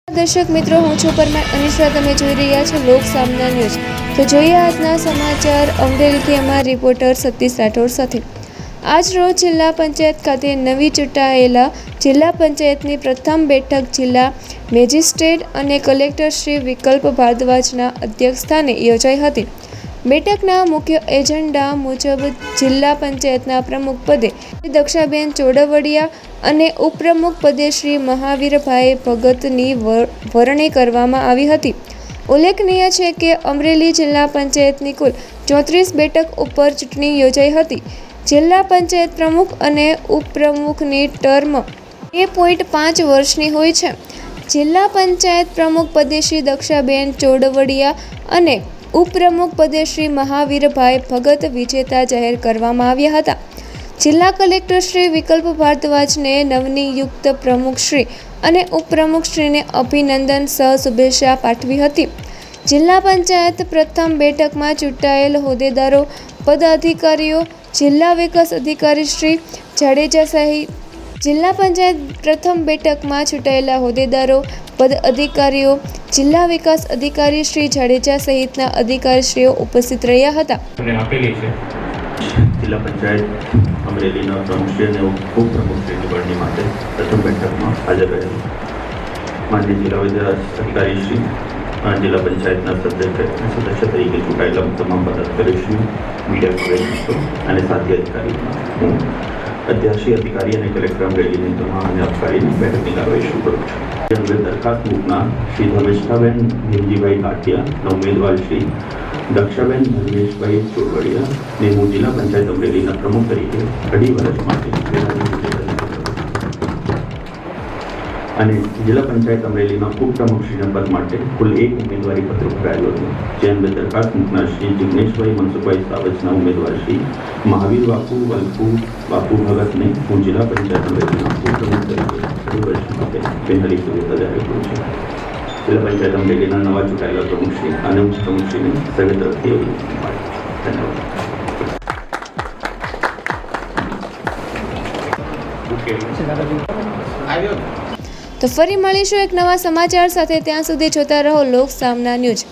દર્શક મિત્રો, હું છું પરમાર અનિશ્વા. તમે જોઈ રહ્યા છો લોક સામના ન્યૂઝ. તો જોઈએ આજના સમાચાર અમરેલીથી અમારા રિપોર્ટર સતીશ રાઠોડ સાથે. આજ રોજ જિલ્લા પંચાયત ખાતે નવી ચૂંટાયેલા જિલ્લા પંચાયતની પ્રથમ બેઠક જિલ્લા મેજિસ્ટ્રેટ અને કલેક્ટર શ્રી વિકલ્પ ભારદ્વાજના અધ્યક્ષસ્થાને યોજાઈ હતી. બેઠકના મુખ્ય એજન્ડા મુજબ જિલ્લા પંચાયતના પ્રમુખ પદે દક્ષાબેન ચોડવડિયા અને ઉપપ્રમુખ પદે શ્રી મહાવીરભાઈ ભગતની વરણી કરવામાં આવી હતી. ઉલ્લેખનીય છે કે અમરેલી જિલ્લા પંચાયતની કુલ 34 બેઠક ઉપર ચૂંટણી યોજાઈ હતી. જિલ્લા પંચાયત પ્રમુખ અને ઉપપ્રમુખની ટર્મ 2.5 વર્ષની હોય છે. જિલ્લા પંચાયત પ્રમુખ પદે શ્રી દક્ષાબેન ચોડવડિયા અને ઉપપ્રમુખ પદે શ્રી મહાવીરભાઈ ભગત વિજેતા જાહેર કરવામાં આવ્યા હતા. જિલ્લા કલેક્ટર શ્રી વિકલ્પ ભારદ્વાજને નવનિયુક્ત પ્રમુખશ્રી અને ઉપપ્રમુખશ્રીને અભિનંદન સહ શુભેચ્છા પાઠવી હતી. જિલ્લા પંચાયત પ્રથમ બેઠકમાં ચૂંટાયેલ હોદ્દેદારો, પદાધિકારીઓ, જિલ્લા વિકાસ અધિકારી શ્રી જાડેજા સહિત જિલ્લા પંચાયત પ્રથમ બેઠકમાં ચૂંટાયેલા હોદ્દેદારો, પદ અધિકારીઓ, જિલ્લા વિકાસ અધિકારી શ્રી જાડેજા સહિતના અધિકારીશ્રીઓ ઉપસ્થિત રહ્યા હતા. જિલ્લા પંચાયત અમરેલીના પ્રમુખશ્રી અને ઉપપ્રમુખશ્રીની વરણી માટે પ્રથમ બેઠકમાં હાજર રહેલી માન્ય જિલ્લા વિકાસ અધિકારી શ્રી, જિલ્લા પંચાયતના સદસ્ય તરીકે ચૂંટાયેલા તમામ પદાધિકારીશ્રીઓ, મીડિયા કોર્પોરેશનો અને સાથી અધિકારીઓ, અધ્યક્ષી અધિકારી અને કલેક્ટર અમરેલીની તમામ અને અધિકારીની બેઠકની કાર્યવાહી શરૂ કરું છું. દરખાસ્ત મૂકનાર શ્રી ધર્મેશભાઈ ભીમજીભાઈ કાટિયા, ઉમેદવાર શ્રી દક્ષાબેન ધર્મેશભાઈ ચોડવડિયા ને હું જિલ્લા પંચાયત અમરેલીના પ્રમુખ તરીકે 2.5 વર્ષ માટે અને જિલ્લા પંચાયત અમરેલીના ઉપપ્રમુખશ્રીના પદ માટે કુલ 1 ઉમેદવારી પત્ર ભરાયેલો હતો. જે અંગે દરખાસ્ત મૂકનાર શ્રી જિગ્નેશભાઈ મનસુખભાઈ સાવજના ઉમેદવાર શ્રી મહાવીર બાપુ ભગતને હું જિલ્લા પંચાયત અમરેલીના ઉપપ્રમુખ તરીકે 2.5 વર્ષ માટે બિનહરીફ વિજેતા જાહેર કરું છું. જિલ્લા પંચાયત અમરેલીના નવા ચૂંટાયેલા પ્રમુખશ્રી અને ઉપપ્રમુખશ્રીને સર્વે તરફથી ધન્યવાદ. તો ફરી મળીશું એક નવા સમાચાર સાથે. ત્યાં સુધી જોતા રહો લોક સામના ન્યૂઝ.